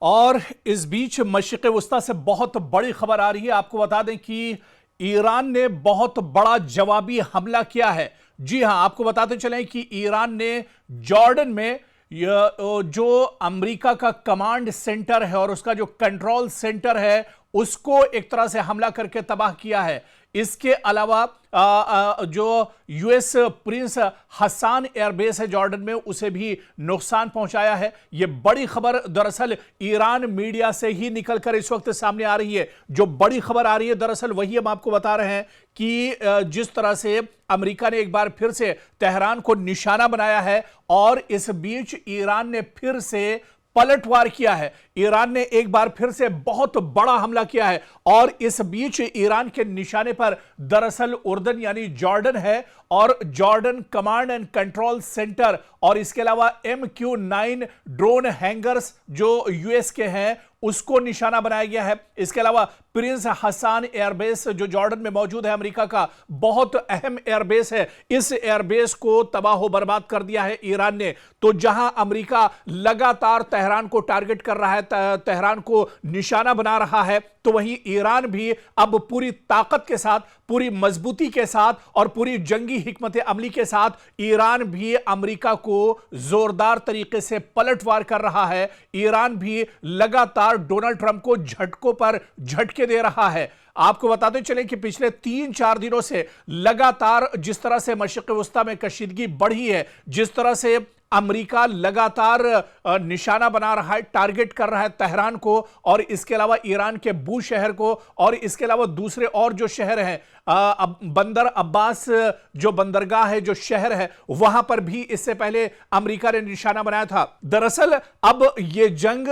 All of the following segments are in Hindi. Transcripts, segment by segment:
और इस बीच मशरिक़ वस्ता से बहुत बड़ी खबर आ रही है। आपको बता दें कि ईरान ने बहुत बड़ा जवाबी हमला किया है। जी हां, आपको बताते चलें कि ईरान ने जॉर्डन में जो अमेरिका का कमांड सेंटर है और उसका जो कंट्रोल सेंटर है उसको एक तरह से हमला करके तबाह किया है। इसके अलावा जो यूएस प्रिंस हसन एयरबेस है जॉर्डन में, उसे भी नुकसान पहुंचाया है। यह बड़ी खबर दरअसल ईरान मीडिया से ही निकलकर इस वक्त सामने आ रही है। जो बड़ी खबर आ रही है दरअसल वही हम आपको बता रहे हैं कि जिस तरह से अमेरिका ने एक बार फिर से तेहरान को निशाना बनाया है और इस बीच ईरान ने फिर से पलटवार किया है। ईरान ने एक बार फिर से बहुत बड़ा हमला किया है और इस बीच ईरान के निशाने पर दरअसल उर्दन यानी जॉर्डन है और Jordan command and control centre और इसके अलावा MQ-9 ड्रोन हैंगर्स जो यूएस के हैं उसको निशाना बनाया गया है। इसके अलावा प्रिंस हसन एयरबेस जो जॉर्डन में मौजूद है, अमेरिका का बहुत अहम एयरबेस है, इस एयरबेस को तबाह बर्बाद कर दिया है ईरान ने। तो जहां अमेरिका लगातार तेहरान को टारगेट कर रहा है, तेहरान को निशाना बना रहा है, तो वहीं ईरान भी अब पूरी ताकत के साथ, पूरी मजबूती के साथ और पूरी जंगी हिकमत अमली के साथ ईरान भी अमेरिका को जोरदार तरीके से पलटवार कर रहा है। ईरान भी लगातार डोनाल्ड ट्रंप को झटकों पर झटके दे रहा है। आपको बताते चलें कि पिछले 3-4 दिनों से लगातार जिस तरह से मशरिक़ वस्ता में कशीदगी बढ़ी है, जिस तरह से अमेरिका लगातार निशाना बना रहा है, टारगेट कर रहा है तेहरान को और इसके अलावा ईरान के बू शहर को और इसके अलावा दूसरे और जो शहर हैं, बंदर अब्बास जो बंदरगाह है, जो शहर है, वहां पर भी इससे पहले अमेरिका ने निशाना बनाया था। दरअसल अब यह जंग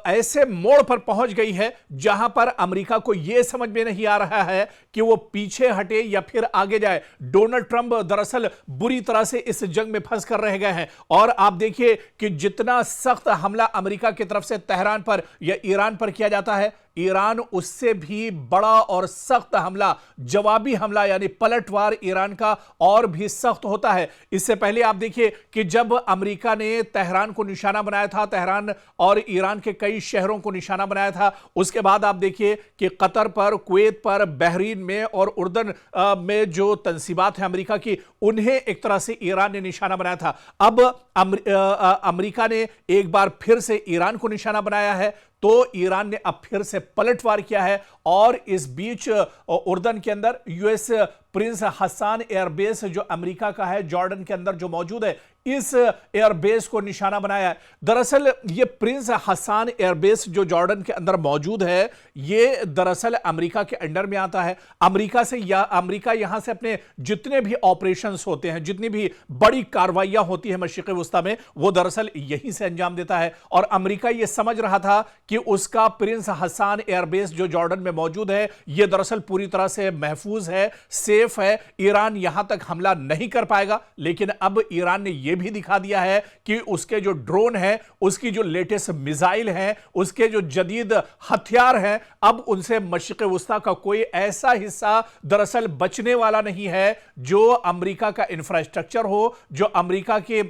ऐसे मोड़ पर पहुंच गई है जहां पर अमेरिका को यह समझ में नहीं आ रहा है कि वो पीछे हटे या फिर आगे जाए। डोनाल्ड ट्रंप दरअसल बुरी तरह से इस जंग में फंस कर रह गए हैं और आप देखिए कि जितना सख्त हमला अमेरिका की तरफ से तेहरान पर या ईरान पर किया जाता है, ईरान उससे भी बड़ा और सख्त हमला, जवाबी हमला यानी पलटवार ईरान का और भी सख्त होता है। इससे पहले आप देखिए कि जब अमेरिका ने तेहरान को निशाना बनाया था, तेहरान और ईरान के कई शहरों को निशाना बनाया था, उसके बाद आप देखिए कि कतर पर, कुवैत पर, बहरीन में और उर्दन में जो तंसीबात है अमेरिका की, उन्हें एक तरह से ईरान ने निशाना बनाया था। अब अमेरिका ने एक बार फिर से ईरान को निशाना बनाया है, तो ईरान ने अब फिर से पलटवार किया है और इस बीच उर्दन के अंदर यूएस प्रिंस हसन एयरबेस जो अमेरिका का है, जॉर्डन के अंदर जो मौजूद है, इस एयरबेस को निशाना बनाया है। दरअसल ये प्रिंस हसन एयरबेस जो जॉर्डन के अंदर मौजूद है, ये दरअसल अमेरिका के अंडर में आता है। अमेरिका यहां से अपने जितने भी ऑपरेशंस होते हैं, जितनी भी बड़ी कार्रवाइयां होती हैं मशरिक़ वस्ता में, वो दरअसल यहीं से अंजाम देता है। और अमेरिका ये समझ रहा था कि उसका प्रिंस हसन एयरबेस जो जॉर्डन में मौजूद है, यह दरअसल पूरी तरह से महफूज है, सेफ है, ईरान यहां तक हमला नहीं कर पाएगा। लेकिन अब ईरान ने यह भी दिखा दिया है कि उसके जो ड्रोन है, उसकी जो लेटेस्ट मिसाइल है, उसके जो जदीद हथियार हैं, अब उनसे मशरिक़ वस्ता का कोई ऐसा हिस्सा दरअसल बचने वाला नहीं है जो अमेरिका का इंफ्रास्ट्रक्चर हो, जो अमेरिका के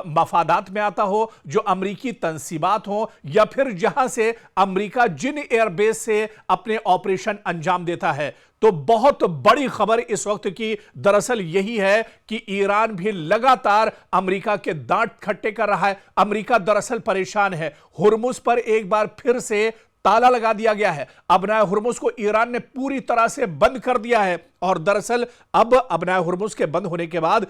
मफादात में आता हो, जो अमेरिकी तंसीबात हो, या फिर जहां से अमेरिका जिन एयरबेस से अपने ऑपरेशन अंजाम देता है। तो बहुत बड़ी खबर इस वक्त की दरअसल यही है कि ईरान भी लगातार अमेरिका के दांत खट्टे कर रहा है। अमेरिका दरअसल परेशान है। हुर्मुज पर एक बार फिर से ताला लगा दिया गया है। अबनाए हुर्मुज को ईरान ने पूरी तरह से बंद कर दिया है और दरअसल अब अबनाए हुर्मुज के बंद होने के बाद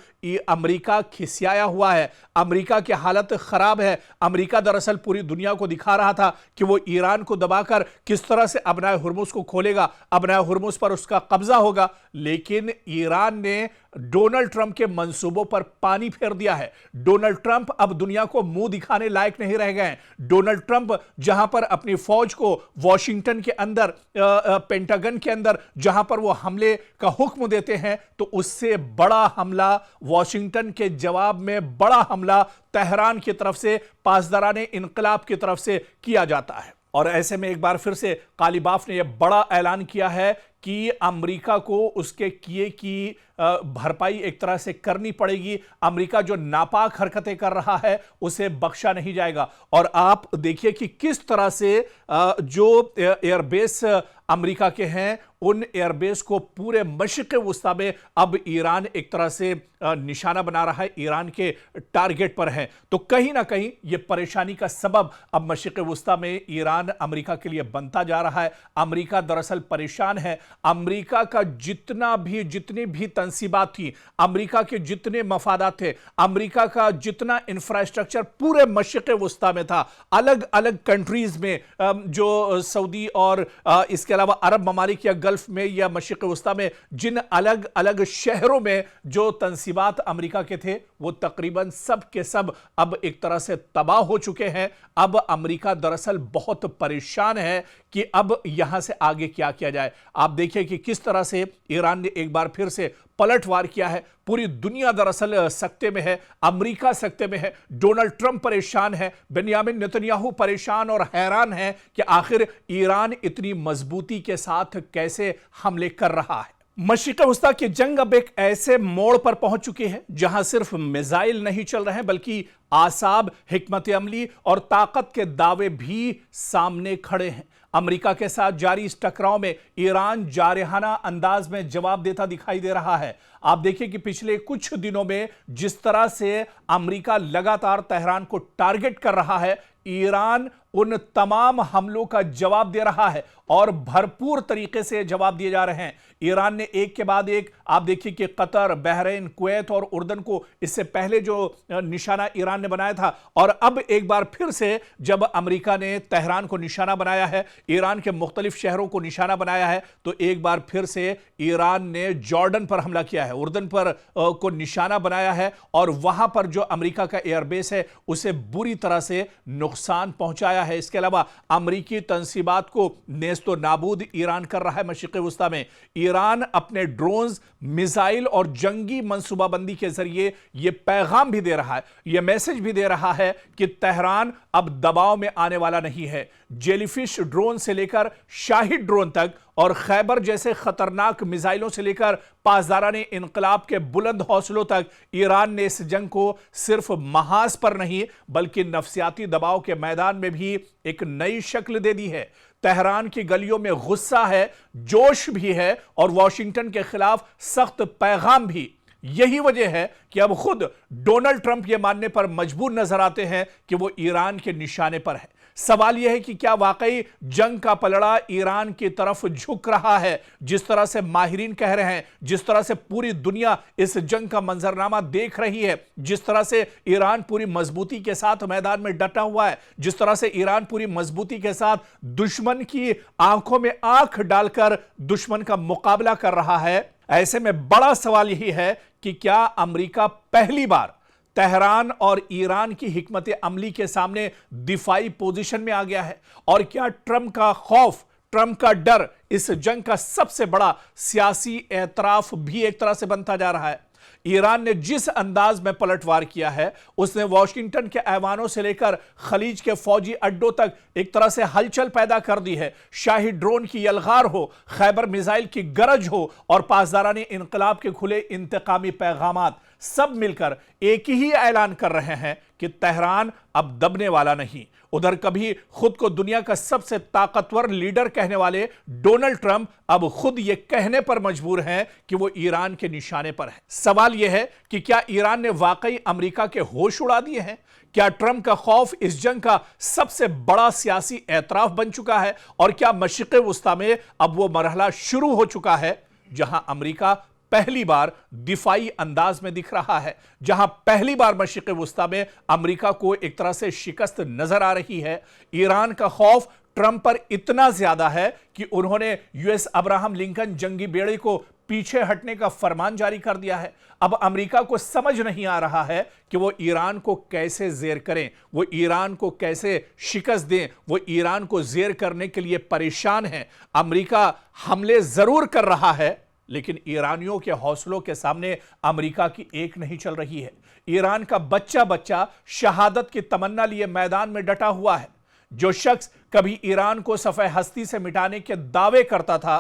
अमेरिका खिसियाया हुआ है। अमेरिका की हालत खराब है। अमेरिका दरअसल पूरी दुनिया को दिखा रहा था कि वो ईरान को दबाकर किस तरह से अबनाए हुर्मुज को खोलेगा, अबनाए हुर्मुज पर उसका कब्जा होगा। लेकिन ईरान ने डोनाल्ड ट्रंप के मंसूबों पर पानी फेर दिया है। डोनाल्ड ट्रंप अब दुनिया को मुंह दिखाने लायक नहीं रह गए। डोनाल्ड ट्रंप जहां पर अपनी फौज को वॉशिंगटन के अंदर, पेंटागन के अंदर जहां पर वो हमले का हुक्म देते हैं, तो उससे बड़ा हमला वॉशिंगटन के जवाब में बड़ा हमला तेहरान की तरफ से, पासदाराने इनकलाब की तरफ से किया जाता है। और ऐसे में एक बार फिर से कालीबाफ ने यह बड़ा ऐलान किया है कि अमेरिका को उसके किए की भरपाई एक तरह से करनी पड़ेगी। अमेरिका जो नापाक हरकतें कर रहा है उसे बख्शा नहीं जाएगा। और आप देखिए कि किस तरह से जो एयरबेस अमेरिका के हैं उन एयरबेस को पूरे मशरिक़ वुस्ता में अब ईरान एक तरह से निशाना बना रहा है, ईरान के टारगेट पर है। तो कहीं ना कहीं यह परेशानी का सबब अब मशरिक़ वुस्ता में ईरान अमेरिका के लिए बनता जा रहा है। अमेरिका दरअसल परेशान है। अमेरिका का जितनी भी तंसीबात थी, अमेरिका के जितने मफादात थे, अमेरिका का जितना इंफ्रास्ट्रक्चर पूरे मशरिक़ वुस्ता में था, अलग अलग कंट्रीज में, जो सऊदी और इसके अलावा अरब ममालिक या गल्फ में या मशरिक़ वुस्ता में जिन अलग अलग शहरों में जो तंसीबात अमेरिका के थे वो तकरीबन सब के सब अब एक तरह से तबाह हो चुके हैं। अब अमेरिका दरअसल बहुत परेशान है कि अब यहां से आगे क्या किया जाए। आप देखिए कि किस तरह से ईरान ने एक बार फिर से पलटवार किया है। पूरी दुनिया दरअसल सकते में है, अमेरिका सकते में है, डोनाल्ड ट्रंप परेशान है, बेंयामिन नेतन्याहू परेशान और हैरान है कि आखिर ईरान इतनी मजबूती के साथ कैसे हमले कर रहा है। मशरिक़ वुस्ता की जंग अब एक ऐसे मोड़ पर पहुंच चुकी है जहां सिर्फ मिसाइल नहीं चल रहे हैं बल्कि आसाब, हिकमत अमली और ताकत के दावे भी सामने खड़े हैं। अमेरिका के साथ जारी इस टकराव में ईरान जारहाना अंदाज में जवाब देता दिखाई दे रहा है। आप देखिए कि पिछले कुछ दिनों में जिस तरह से अमेरिका लगातार तेहरान को टारगेट कर रहा है, ईरान उन तमाम हमलों का जवाब दे रहा है और भरपूर तरीके से जवाब दिए जा रहे हैं। ईरान ने एक के बाद एक, आप देखिए कि कतर, बहरीन, कुवैत और उर्दन को इससे पहले जो निशाना ईरान ने बनाया था, और अब एक बार फिर से जब अमेरिका ने तेहरान को निशाना बनाया है, ईरान के मुख्तलिफ शहरों को निशाना बनाया है, तो एक बार फिर से ईरान ने जॉर्डन पर हमला किया है, उर्दन पर को निशाना बनाया है और वहां पर जो अमेरिका का एयरबेस है उसे बुरी तरह से नुकसान पहुंचाया है। इसके अलावा अमेरिकी तंसीबात को नेस्तो नाबूद ईरान कर रहा है। मशरिक़ वुस्ता में ईरान अपने ड्रोन्स, मिसाइल और जंगी मंसूबाबंदी के जरिए यह पैगाम भी दे रहा है, यह मैसेज भी दे रहा है कि तेहरान अब दबाव में आने वाला नहीं है। जेलीफिश ड्रोन से लेकर शाहिद ड्रोन तक और खैबर जैसे खतरनाक मिसाइलों से लेकर पासदाराने इनकलाब के बुलंद हौसलों तक ईरान ने इस जंग को सिर्फ महाज पर नहीं बल्कि नफसियाती दबाव के मैदान में भी एक नई शक्ल दे दी है। तेहरान की गलियों में गुस्सा है, जोश भी है और वॉशिंगटन के खिलाफ सख्त पैगाम भी। यही वजह है कि अब खुद डोनाल्ड ट्रंप यह मानने पर मजबूर नजर आते हैं कि वो ईरान के निशाने पर है। सवाल यह है कि क्या वाकई जंग का पलड़ा ईरान की तरफ झुक रहा है, जिस तरह से माहिरीन कह रहे हैं, जिस तरह से पूरी दुनिया इस जंग का मंजरनामा देख रही है, जिस तरह से ईरान पूरी मजबूती के साथ मैदान में डटा हुआ है, जिस तरह से ईरान पूरी मजबूती के साथ दुश्मन की आंखों में आंख डालकर दुश्मन का मुकाबला कर रहा है। ऐसे में बड़ा सवाल यही है कि क्या अमेरिका पहली बार तेहरान और ईरान की हिकमत अमली के सामने दिफाई पोजीशन में आ गया है, और क्या ट्रंप का खौफ, ट्रंप का डर इस जंग का सबसे बड़ा सियासी एतराफ भी एक तरह से बनता जा रहा है। ईरान ने जिस अंदाज में पलटवार किया है उसने वॉशिंगटन के ऐवानों से लेकर खलीज के फौजी अड्डों तक एक तरह से हलचल पैदा कर दी है। शाही ड्रोन की यलगार हो, खैबर मिसाइल की गरज हो और पासदाराने इनकलाब के खुले इंतकामी पैगामात, सब मिलकर एक ही ऐलान कर रहे हैं कि तेहरान अब दबने वाला नहीं। उधर कभी खुद को दुनिया का सबसे ताकतवर लीडर कहने वाले डोनाल्ड ट्रंप अब खुद यह कहने पर मजबूर हैं कि वो ईरान के निशाने पर है। सवाल यह है कि क्या ईरान ने वाकई अमेरिका के होश उड़ा दिए हैं? क्या ट्रंप का खौफ इस जंग का सबसे बड़ा सियासी एतराफ बन चुका है? और क्या मशरिक़ वुस्ता में अब वो मरहला शुरू हो चुका है जहां अमेरिका पहली बार दिफाई अंदाज में दिख रहा है, जहां पहली बार मशरिक़ वुस्ता में अमेरिका को एक तरह से शिकस्त नजर आ रही है? ईरान का खौफ ट्रंप पर इतना ज्यादा है कि उन्होंने यूएस अब्राहम लिंकन जंगी बेड़े को पीछे हटने का फरमान जारी कर दिया है। अब अमेरिका को समझ नहीं आ रहा है कि वो ईरान को कैसे जेर करें, वो ईरान को कैसे शिकस्त दें। वो ईरान को जेर करने के लिए परेशान है। अमेरिका हमले जरूर कर रहा है लेकिन ईरानियों के हौसलों के सामने अमेरिका की एक नहीं चल रही है। ईरान का बच्चा बच्चा शहादत की तमन्ना लिए मैदान में डटा हुआ है। जो शख्स कभी ईरान को सफ़े हस्ती से मिटाने के दावे करता था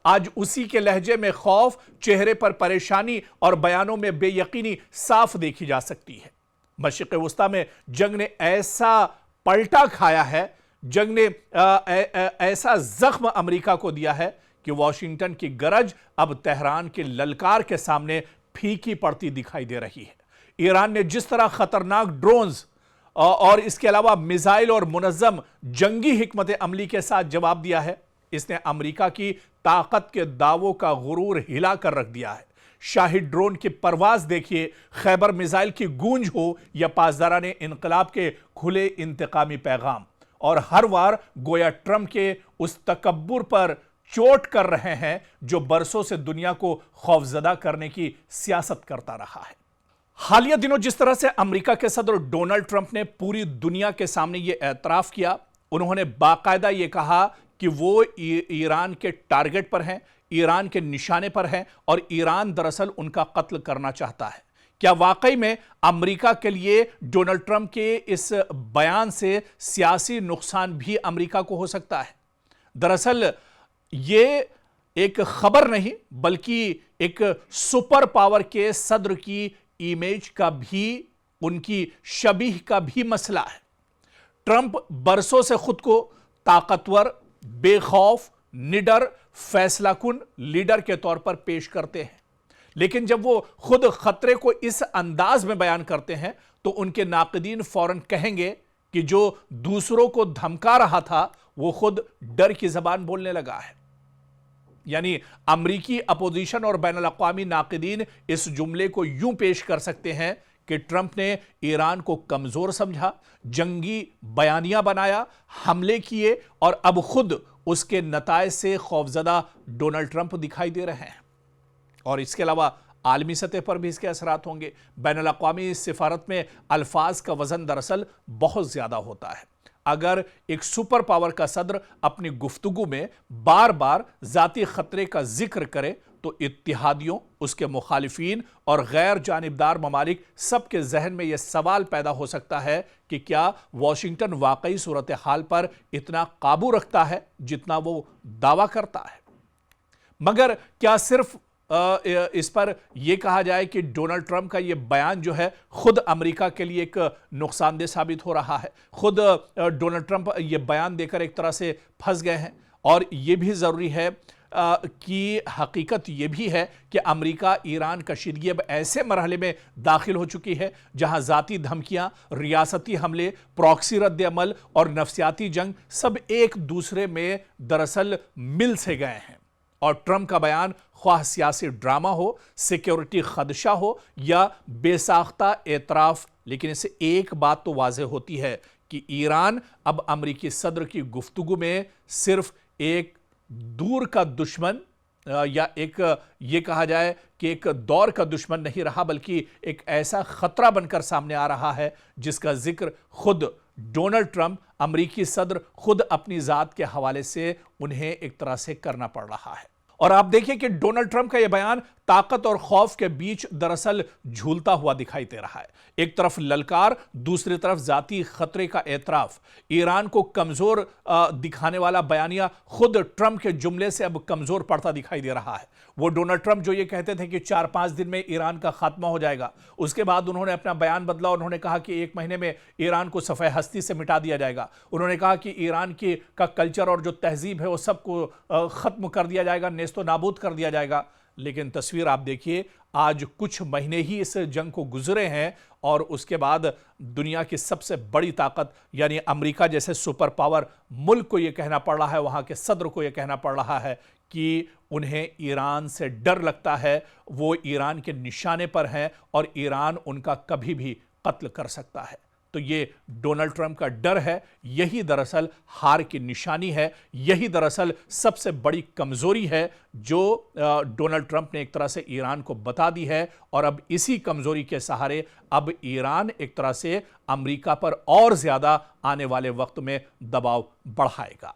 आज उसी के लहजे में खौफ, चेहरे पर परेशानी और बयानों में बेयकीनी साफ देखी जा सकती है। मशरिक़ वस्ता में जंग ने ऐसा पलटा खाया है, जंग ने ऐसा जख्म अमेरिका को दिया है कि वॉशिंगटन की गरज अब तेहरान के ललकार के सामने फीकी पड़ती दिखाई दे रही है। ईरान ने जिस तरह खतरनाक ड्रोन्स और इसके अलावा मिसाइल और मुनज़्ज़म जंगी हिकमत अमली के साथ जवाब दिया है, इसने अमेरिका की ताकत के दावों का गुरूर हिला कर रख दिया है। शाही ड्रोन की परवाज देखिए, खैबर मिसाइल की गूंज हो या पासदारान इनकलाब के खुले इंतकामी पैगाम, और हर बार गोया ट्रंप के उस तकब्बुर पर चोट कर रहे हैं जो बरसों से दुनिया को खौफजदा करने की सियासत करता रहा है। हालिया दिनों जिस तरह से अमेरिका के सदर डोनाल्ड ट्रंप ने पूरी दुनिया के सामने यह एतराफ किया, उन्होंने बाकायदा यह कहा कि वो ईरान के टारगेट पर हैं, ईरान के निशाने पर हैं और ईरान दरअसल उनका कत्ल करना चाहता है। क्या वाकई में अमेरिका के लिए डोनाल्ड ट्रंप के इस बयान से सियासी नुकसान भी अमेरिका को हो सकता है? दरअसल ये एक खबर नहीं बल्कि एक सुपर पावर के सदर की इमेज का भी, उनकी शबीह का भी मसला है। ट्रंप बरसों से खुद को ताकतवर, बेखौफ, निडर, फैसलाकुन लीडर के तौर पर पेश करते हैं, लेकिन जब वो खुद खतरे को इस अंदाज में बयान करते हैं तो उनके नाक़दीन फौरन कहेंगे कि जो दूसरों को धमका रहा था वो खुद डर की जबान बोलने लगा है। यानी अमरीकी अपोजिशन और बैनुल अक़वामी नाक़दीन इस जुमले को यूं पेश कर सकते हैं कि ट्रंप ने ईरान को कमजोर समझा, जंगी बयानियां बनाया, हमले किए और अब खुद उसके नताए से खौफजदा डोनाल्ड ट्रंप दिखाई दे रहे हैं। और इसके अलावा आलमी सतह पर भी इसके असरात होंगे। बैनुल अक़वामी सिफारत में अल्फाज का वजन दरअसल बहुत ज्यादा होता है। अगर एक सुपर पावर का सदर अपनी गुफ्तगू में बार बार जाती खतरे का जिक्र करे तो इत्तिहादियों, उसके मुखालिफिन और गैर जानिबदार ममालिक सबके जहन में यह सवाल पैदा हो सकता है कि क्या वॉशिंगटन वाकई सूरत हाल पर इतना काबू रखता है जितना वो दावा करता है। मगर क्या सिर्फ इस पर यह कहा जाए कि डोनाल्ड ट्रंप का यह बयान जो है खुद अमेरिका के लिए एक नुकसानदेह साबित हो रहा है? खुद डोनाल्ड ट्रंप यह बयान देकर एक तरह से फंस गए हैं। और यह भी ज़रूरी है कि हकीकत यह भी है कि अमेरिका ईरान कशीदगी अब ऐसे मरहले में दाखिल हो चुकी है जहां ज़ाती धमकियां, रियासती हमले, प्रॉक्सी रद्द अमल और नफ्सियाती जंग सब एक दूसरे में दरअसल मिल से गए हैं। और ट्रंप का बयान ख्वाह सियासी ड्रामा हो, सिक्योरिटी खदशा हो या बेसाख्ता एतराफ़, लेकिन इससे एक बात तो वाज़ेह होती है कि ईरान अब अमरीकी सदर की गुफ्तगू में सिर्फ एक दूर का दुश्मन या एक ये कहा जाए कि एक दौर का दुश्मन नहीं रहा, बल्कि एक ऐसा खतरा बनकर सामने आ रहा है जिसका जिक्र खुद डोनाल्ड ट्रंप, अमरीकी सदर, खुद अपनी ज़ात के हवाले से उन्हें एक तरह से करना पड़ रहा है। और आप देखिए कि डोनाल्ड ट्रंप का यह बयान ताकत और खौफ के बीच दरअसल झूलता हुआ दिखाई दे रहा है। एक तरफ ललकार, दूसरी तरफ जाती खतरे का एतराफ। ईरान को कमजोर दिखाने वाला बयानिया खुद ट्रंप के जुमले से अब कमजोर पड़ता दिखाई दे रहा है। वो डोनाल्ड ट्रंप जो ये कहते थे कि 4-5 दिन में ईरान का खात्मा हो जाएगा, उसके बाद उन्होंने अपना बयान बदला। उन्होंने कहा कि 1 महीने में ईरान को सफ़े हस्ती से मिटा दिया जाएगा। उन्होंने कहा कि ईरान का कल्चर और जो तहजीब है वो सबको ख़त्म कर दिया जाएगा, नेस्तो नाबूद कर दिया जाएगा। लेकिन तस्वीर आप देखिए, आज कुछ महीने ही इस जंग को गुजरे हैं और उसके बाद दुनिया की सबसे बड़ी ताकत यानी अमेरिका जैसे सुपर पावर मुल्क को यह कहना पड़ रहा है, वहां के सदर को यह कहना पड़ रहा है कि उन्हें ईरान से डर लगता है, वो ईरान के निशाने पर हैं और ईरान उनका कभी भी कत्ल कर सकता है। तो ये डोनाल्ड ट्रंप का डर है, यही दरअसल हार की निशानी है, यही दरअसल सबसे बड़ी कमजोरी है जो डोनाल्ड ट्रंप ने एक तरह से ईरान को बता दी है। और अब इसी कमजोरी के सहारे अब ईरान एक तरह से अमेरिका पर और ज्यादा आने वाले वक्त में दबाव बढ़ाएगा।